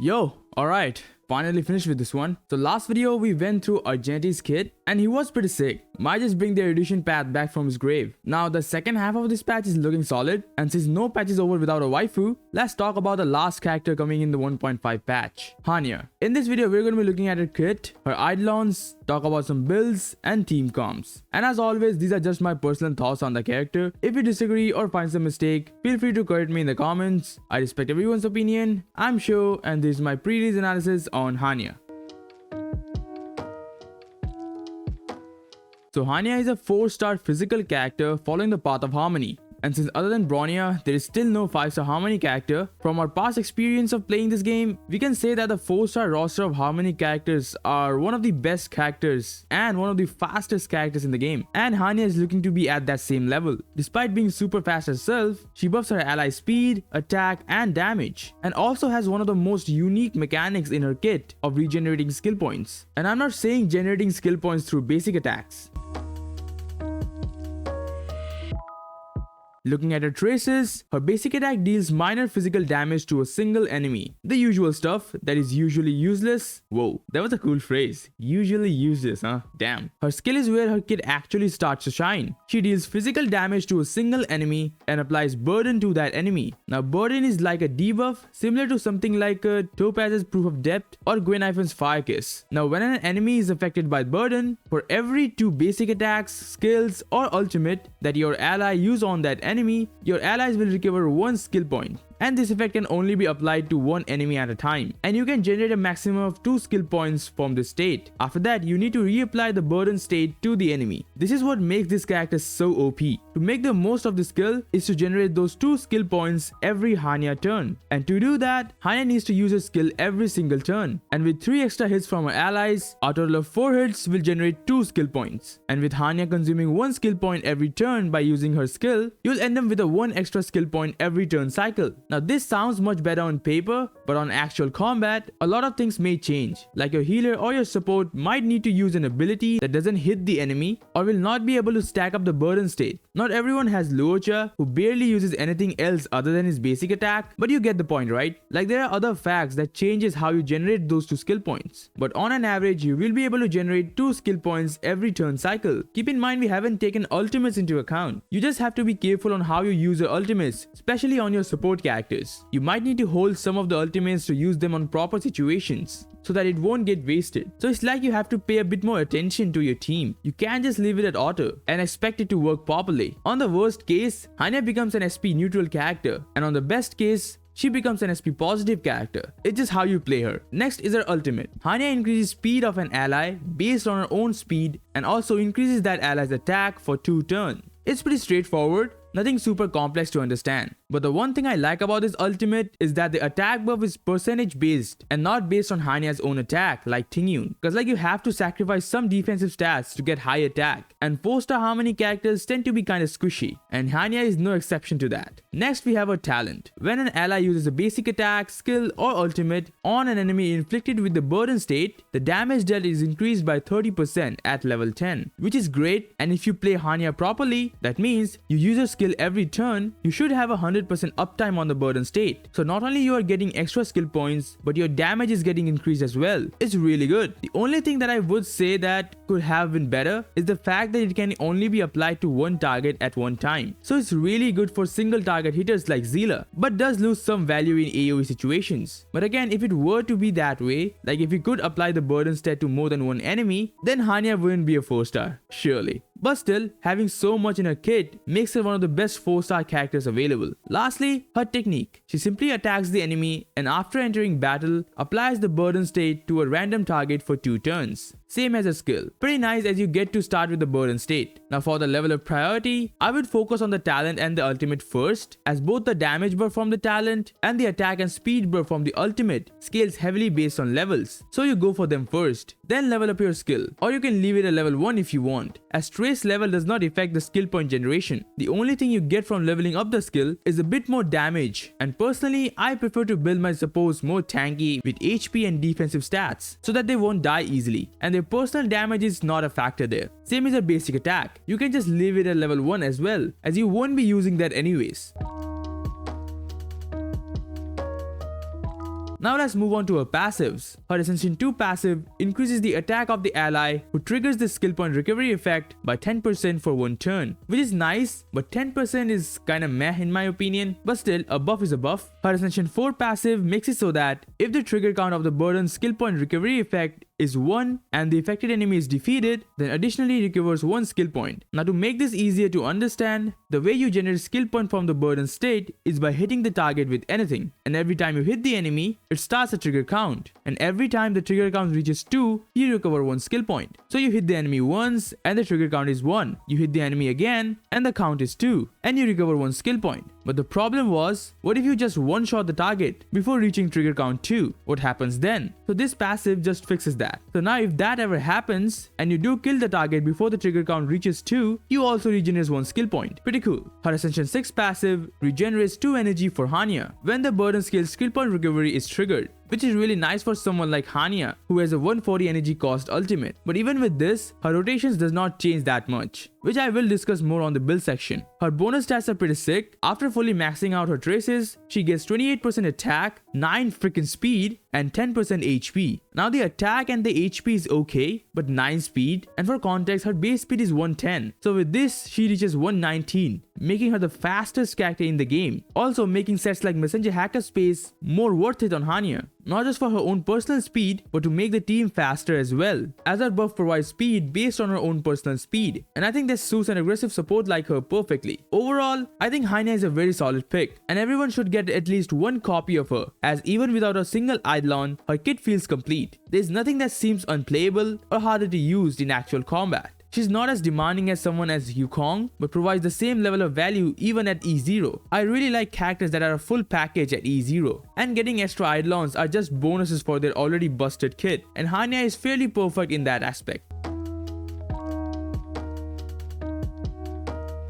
Yo, alright, finally finished with this one. So last video we went through Argenti's kit and he was pretty sick. Might just bring the edition path back from his grave. Now the second half of this patch is looking solid, and since no patch is over without a waifu, let's talk about the last character coming in the 1.5 patch, Hanya. In this video we're going to be looking at her kit, her Eidolons, talk about some builds and team comps. And as always, these are just my personal thoughts on the character. If you disagree or find some mistake, feel free to correct me in the comments. I respect everyone's opinion, I'm sure, and this is my pre-release analysis on Hanya. So Hanya is a 4-star physical character following the path of harmony. And since other than Bronya, there is still no 5-star Harmony character, from our past experience of playing this game, we can say that the 4-star roster of Harmony characters are one of the best characters and one of the fastest characters in the game. And Hanya is looking to be at that same level. Despite being super fast herself, she buffs her ally speed, attack and damage, and also has one of the most unique mechanics in her kit of regenerating skill points. And I'm not saying generating skill points through basic attacks. Looking at her traces, her basic attack deals minor physical damage to a single enemy. The usual stuff that is usually useless. Whoa, that was a cool phrase. Usually useless, huh? Damn. Her skill is where her kit actually starts to shine. She deals physical damage to a single enemy and applies burden to that enemy. Now burden is like a debuff, similar to something like Topaz's Proof of Depth or Gwen-Ivan's Fire Kiss. Now when an enemy is affected by burden, for every 2 basic attacks, skills or ultimate that your ally use on that enemy, your allies will recover 1 skill point. And this effect can only be applied to 1 enemy at a time, and you can generate a maximum of 2 skill points from this state. After that, you need to reapply the burden state to the enemy. This is what makes this character so OP. To make the most of the skill is to generate those 2 skill points every Hanya turn. And to do that, Hanya needs to use her skill every single turn. And with 3 extra hits from her allies, a total of 4 hits will generate 2 skill points. And with Hanya consuming 1 skill point every turn by using her skill, you'll end up with a 1 extra skill point every turn cycle. Now this sounds much better on paper, but on actual combat, a lot of things may change. Like your healer or your support might need to use an ability that doesn't hit the enemy or will not be able to stack up the burden state. Not everyone has Luocha, who barely uses anything else other than his basic attack, but you get the point, right? Like there are other facts that changes how you generate those 2 skill points. But on an average, you will be able to generate 2 skill points every turn cycle. Keep in mind we haven't taken ultimates into account. You just have to be careful on how you use your ultimates, especially on your support characters. You might need to hold some of the ultimates to use them on proper situations, so that it won't get wasted. So it's like you have to pay a bit more attention to your team. You can't just leave it at auto and expect it to work properly. On the worst case, Hanya becomes an SP neutral character, and on the best case, she becomes an SP positive character. It's just how you play her. Next is her ultimate. Hanya increases speed of an ally based on her own speed and also increases that ally's attack for 2 turns. It's pretty straightforward, nothing super complex to understand. But the one thing I like about this ultimate is that the attack buff is percentage based and not based on Hanya's own attack like Tingyun. Cause like you have to sacrifice some defensive stats to get high attack, and 4-star Harmony characters tend to be kinda squishy, and Hanya is no exception to that. Next we have her talent. When an ally uses a basic attack, skill or ultimate on an enemy inflicted with the burden state, the damage dealt is increased by 30% at level 10, which is great. And if you play Hanya properly, that means you use your skill every turn, you should have 100% uptime on the burden state. So not only you are getting extra skill points, but your damage is getting increased as well. It's really good. The only thing that I would say that could have been better is the fact that it can only be applied to 1 target at one time. So it's really good for single target hitters like Zila, but does lose some value in AoE situations. But again, if it were to be that way, like if you could apply the burden stat to more than 1 enemy, then Hanya wouldn't be a 4-star, surely. But still, having so much in her kit makes her one of the best 4-star characters available. Lastly, her technique. She simply attacks the enemy and after entering battle, applies the burden state to a random target for 2 turns. Same as a skill. Pretty nice as you get to start with the burden state. Now for the level of priority, I would focus on the talent and the ultimate first, as both the damage buff from the talent and the attack and speed buff from the ultimate scales heavily based on levels. So you go for them first, then level up your skill. Or you can leave it at level 1 if you want, as trace level does not affect the skill point generation. The only thing you get from leveling up the skill is a bit more damage, and personally I prefer to build my supports more tanky with HP and defensive stats so that they won't die easily, and their personal damage is not a factor there. Same as a basic attack, you can just leave it at level 1 as well, as you won't be using that anyways. Now let's move on to her passives. Her Ascension 2 passive increases the attack of the ally who triggers the skill point recovery effect by 10% for one turn, which is nice, but 10% is kinda meh in my opinion, but still a buff is a buff. Her Ascension 4 passive makes it so that if the trigger count of the burden skill point recovery effect is 1 and the affected enemy is defeated, then additionally recovers 1 skill point. Now to make this easier to understand, the way you generate skill point from the burden state is by hitting the target with anything, and every time you hit the enemy, it starts a trigger count, and every time the trigger count reaches 2, you recover 1 skill point. So you hit the enemy once and the trigger count is 1, you hit the enemy again and the count is 2, and you recover 1 skill point. But the problem was, what if you just one-shot the target before reaching trigger count 2? What happens then? So this passive just fixes that. So now if that ever happens, and you do kill the target before the trigger count reaches 2, you also regenerate 1 skill point. Pretty cool. Her Ascension 6 passive regenerates 2 energy for Hanya when the burden skill point recovery is triggered, which is really nice for someone like Hanya who has a 140 energy cost ultimate. But even with this, her rotations does not change that much, which I will discuss more on the build section. Her bonus stats are pretty sick. After fully maxing out her traces, she gets 28% attack, 9 freaking speed, and 10% HP. Now the attack and the HP is okay, but 9 speed, and for context her base speed is 110. So with this, she reaches 119, making her the fastest character in the game. Also making sets like Messenger Hackerspace more worth it on Hanya. Not just for her own personal speed, but to make the team faster as well, as her buff provides speed based on her own personal speed. And I think this suits an aggressive support like her perfectly. Overall, I think Hanya is a very solid pick, and everyone should get at least 1 copy of her, as even without a single Eidolon, her kit feels complete. There's nothing that seems unplayable or harder to use in actual combat. She's not as demanding as someone as Yukong, but provides the same level of value even at E0. I really like characters that are a full package at E0, and getting extra Eidolons are just bonuses for their already busted kit, and Hanya is fairly perfect in that aspect.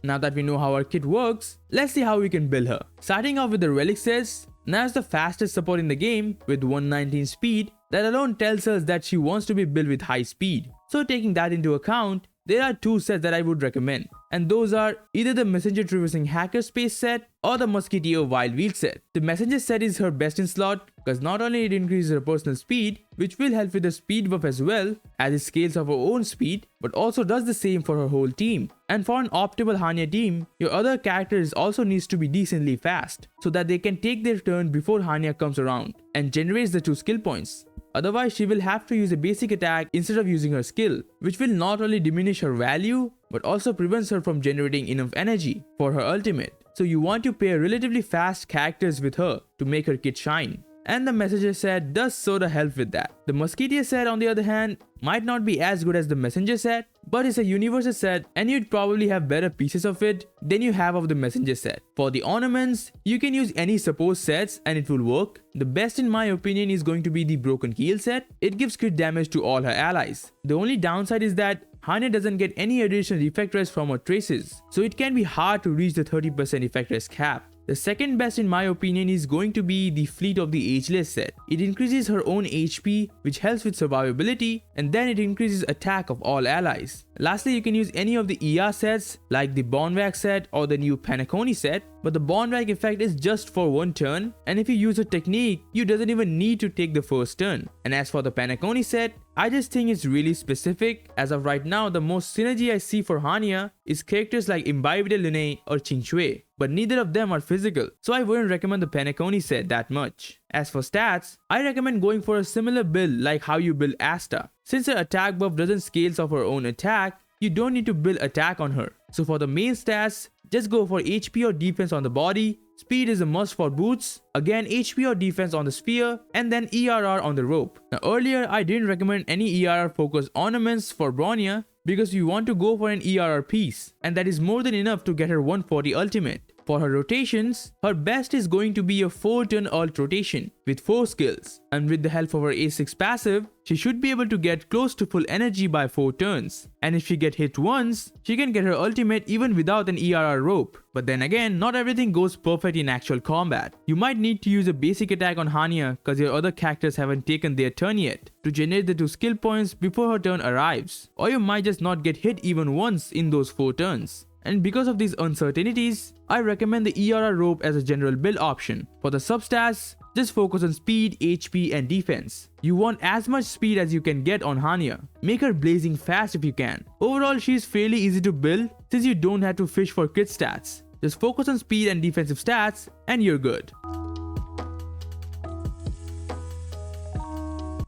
Now that we know how our kit works, let's see how we can build her. Starting off with the Relics sets, Naya is the fastest support in the game with 119 speed. That alone tells us that she wants to be built with high speed. So taking that into account, there are 2 sets that I would recommend, and those are either the Messenger Traversing Hackerspace set or the Musketeer Wild Wheel set. The Messenger set is her best in slot because not only it increases her personal speed, which will help with the speed buff as well as it scales of her own speed, but also does the same for her whole team. And for an optimal Hanya team, your other characters also needs to be decently fast so that they can take their turn before Hanya comes around and generates the 2 skill points. Otherwise, she will have to use a basic attack instead of using her skill, which will not only diminish her value, but also prevents her from generating enough energy for her ultimate. So you want to pair relatively fast characters with her to make her kit shine. And the Messenger set does sorta help with that. The Musketeer set on the other hand might not be as good as the Messenger set, but it's a universal set and you'd probably have better pieces of it than you have of the Messenger set. For the ornaments, you can use any support sets and it will work. The best in my opinion is going to be the Broken Keel set. It gives crit damage to all her allies. The only downside is that Hanya doesn't get any additional effect rest from her traces, so it can be hard to reach the 30% effect rest cap. The second best in my opinion is going to be the Fleet of the Ageless set. It increases her own HP, which helps with survivability, and then it increases attack of all allies. Lastly, you can use any of the ER sets like the Bonwag set or the new Panaconi set, but the Bonwag effect is just for 1 turn, and if you use a technique, you doesn't even need to take the first turn. And as for the Panaconi set, I just think it's really specific. As of right now, the most synergy I see for Hanya is characters like Imbibed Lune or Qingxue, but neither of them are physical, so I wouldn't recommend the Panaconi set that much. As for stats, I recommend going for a similar build like how you build Asta. Since her attack buff doesn't scale off her own attack, you don't need to build attack on her. So for the main stats, just go for HP or defense on the body, speed is a must for boots, again HP or defense on the sphere, and then ERR on the rope. Now earlier I didn't recommend any ERR focused ornaments for Bronya because you want to go for an ERR piece, and that is more than enough to get her 140 ultimate. For her rotations, her best is going to be a 4-turn ult rotation with 4 skills, and with the help of her A6 passive, she should be able to get close to full energy by 4 turns. And if she get hit once, she can get her ultimate even without an ERR rope. But then again, not everything goes perfect in actual combat. You might need to use a basic attack on Hanya cause your other characters haven't taken their turn yet to generate the 2 skill points before her turn arrives. Or you might just not get hit even once in those 4 turns. And because of these uncertainties, I recommend the ERR rope as a general build option. For the substats, Just focus on speed, HP and defense. You want as much speed as you can get on Hanya. Make her blazing fast if you can. Overall, she is fairly easy to build since you don't have to fish for crit stats. Just focus on speed and defensive stats and you're good.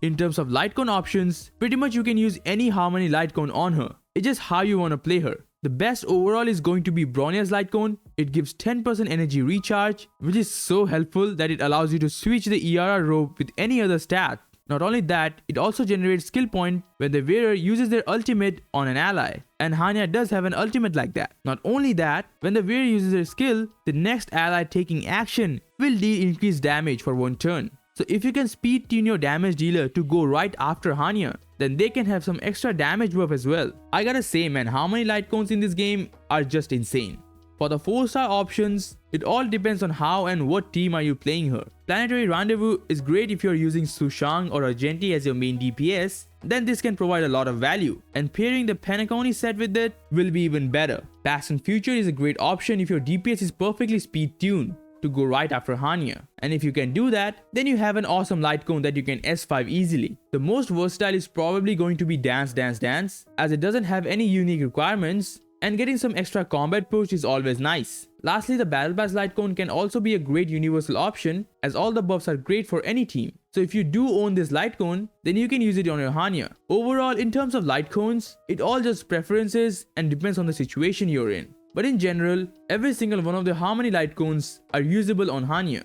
In terms of Lightcone options, pretty much you can use any Harmony Lightcone on her. It's just how you want to play her. The best overall is going to be Bronya's Lightcone. It gives 10% energy recharge, which is so helpful that it allows you to switch the ERR rope with any other stat. Not only that, it also generates skill point when the wearer uses their ultimate on an ally. And Hanya does have an ultimate like that. Not only that, when the wearer uses their skill, the next ally taking action will deal increased damage for one turn. So if you can speed tune your damage dealer to go right after Hanya, then they can have some extra damage buff as well. I gotta say man, how many Lightcones in this game are just insane. For the 4-star options, it all depends on how and what team are you playing her. Planetary Rendezvous is great if you're using Sushang or Argenti as your main DPS, then this can provide a lot of value. And pairing the Penacony set with it will be even better. Past and Future is a great option if your DPS is perfectly speed tuned to go right after Hanya. And if you can do that, then you have an awesome Lightcone that you can S5 easily. The most versatile is probably going to be Dance Dance Dance, as it doesn't have any unique requirements and getting some extra combat push is always nice. Lastly, the Battle Pass Lightcone can also be a great universal option as all the buffs are great for any team. So if you do own this Lightcone, then you can use it on your Hanya. Overall, in terms of Lightcones, it all just preferences and depends on the situation you're in. But in general, every single one of the Harmony Lightcones are usable on Hanya.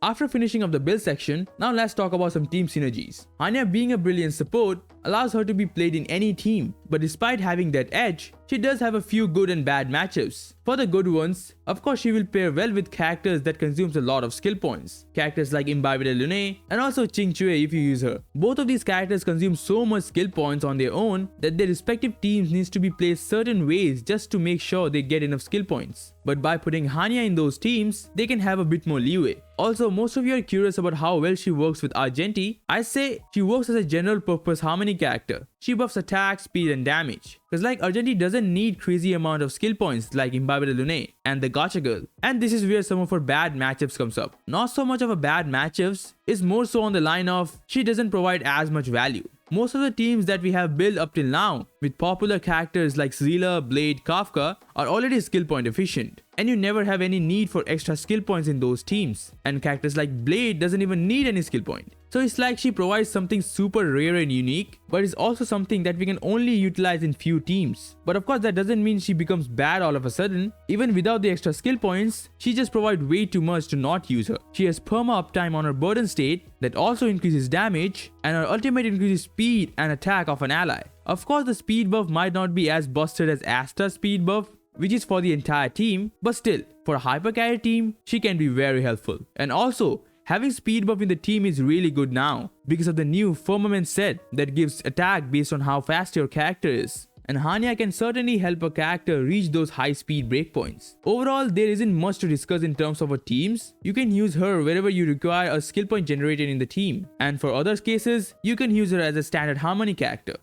After finishing up the build section, now let's talk about some team synergies. Hanya being a brilliant support allows her to be played in any team, but despite having that edge, she does have a few good and bad matchups. For the good ones, of course she will pair well with characters that consumes a lot of skill points. Characters like Imbibed Lune and also Ching Chue if you use her. Both of these characters consume so much skill points on their own that their respective teams needs to be placed certain ways just to make sure they get enough skill points. But by putting Hanya in those teams, they can have a bit more leeway. Also, most of you are curious about how well she works with Argenti. I say she works as a general purpose Harmony character. She buffs attack, speed and damage. Cause like Argenti doesn't need crazy amount of skill points like Imbibed Lune and the Gacha Girl. And this is where some of her bad matchups comes up. Not so much of a bad matchups, is more so on the line of she doesn't provide as much value. Most of the teams that we have built up till now with popular characters like Zilla, Blade, Kafka are already skill point efficient. And you never have any need for extra skill points in those teams. And characters like Blade doesn't even need any skill point. So it's like she provides something super rare and unique, but it's also something that we can only utilize in few teams. But of course that doesn't mean she becomes bad all of a sudden. Even without the extra skill points, she just provides way too much to not use her. She has perma uptime on her burden state that also increases damage, and her ultimate increases speed and attack of an ally. Of course the speed buff might not be as busted as Asta's speed buff, which is for the entire team, but still, for a hyper carry team, she can be very helpful. And also, having speed buff in the team is really good now because of the new Firmament set that gives attack based on how fast your character is. And Hanya can certainly help a character reach those high speed breakpoints. Overall, there isn't much to discuss in terms of her teams. You can use her wherever you require a skill point generated in the team. And for other cases, you can use her as a standard Harmony character.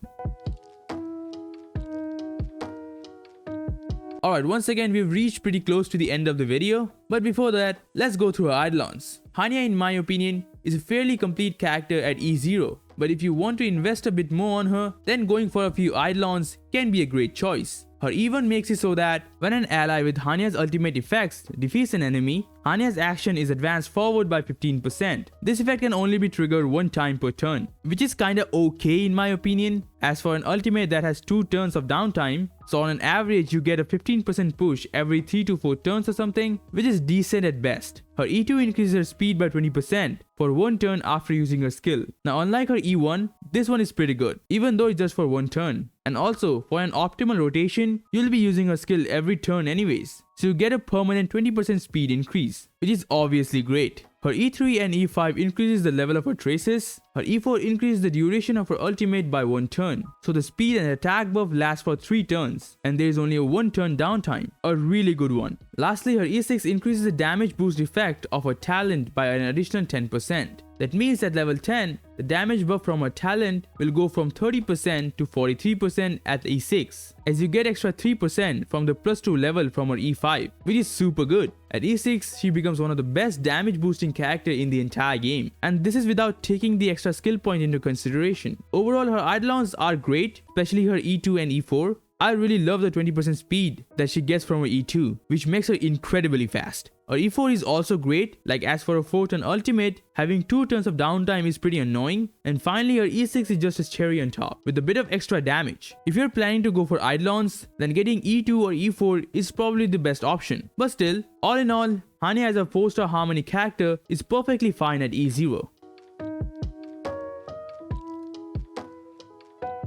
Alright, once again we've reached pretty close to the end of the video, but before that, let's go through her Eidolons. Hanya in my opinion is a fairly complete character at E0, but if you want to invest a bit more on her, then going for a few Eidolons can be a great choice. Her E1 makes it so that when an ally with Hanya's ultimate effects defeats an enemy, Hanya's action is advanced forward by 15%. This effect can only be triggered one time per turn, which is kinda okay in my opinion. As for an ultimate that has 2 turns of downtime, so on an average you get a 15% push every 3 to 4 turns or something, which is decent at best. Her E2 increases her speed by 20% for 1 turn after using her skill. Now unlike her E1, this one is pretty good, even though it's just for 1 turn. And also, for an optimal rotation, you'll be using her skill every turn anyways, so you get a permanent 20% speed increase, which is obviously great. Her E3 and E5 increases the level of her traces. Her E4 increases the duration of her ultimate by 1 turn. So the speed and attack buff lasts for 3 turns and there is only a 1 turn downtime. A really good one. Lastly, her E6 increases the damage boost effect of her talent by an additional 10%. That means at level 10, the damage buff from her talent will go from 30% to 43% at E6, as you get extra 3% from the +2 level from her E5, which is super good. At E6, she becomes one of the best damage boosting character in the entire game, and this is without taking the extra skill point into consideration. Overall, her Eidolons are great, especially her E2 and E4. I really love the 20% speed that she gets from her E2, which makes her incredibly fast. Her E4 is also great, like as for her 4-turn ultimate, having 2 turns of downtime is pretty annoying. And finally, her E6 is just a cherry on top, with a bit of extra damage. If you're planning to go for Eidolons, then getting E2 or E4 is probably the best option. But still, all in all, Hanya as a 4-star Harmony character is perfectly fine at E0.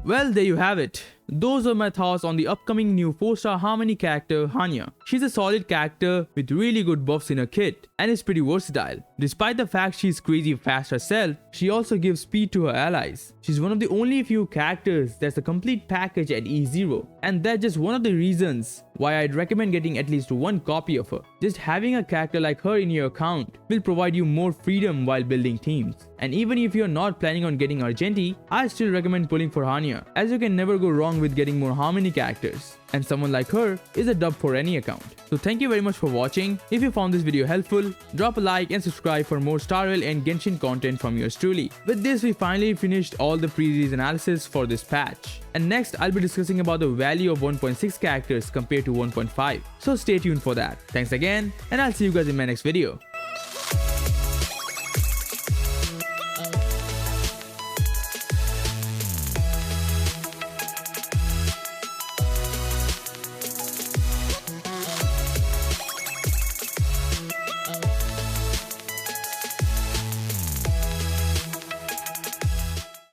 Well, there you have it. Those are my thoughts on the upcoming new 4-star Harmony character Hanya. She's a solid character with really good buffs in her kit and is pretty versatile. Despite the fact she's crazy fast herself, she also gives speed to her allies. She's one of the only few characters that's a complete package at E0, and that's just one of the reasons why I'd recommend getting at least one copy of her. Just having a character like her in your account will provide you more freedom while building teams. And even if you're not planning on getting Argenti, I still recommend pulling for Hanya, as you can never go wrong with getting more Harmony characters, and someone like her is a dub for any account. So thank you very much for watching. If you found this video helpful, drop a like and subscribe for more Star Rail and Genshin content from yours truly. With this, we finally finished all the pre-release analysis for this patch, and next I'll be discussing about the value of 1.6 characters compared to 1.5. So stay tuned for that. Thanks again, and I'll see you guys in my next video.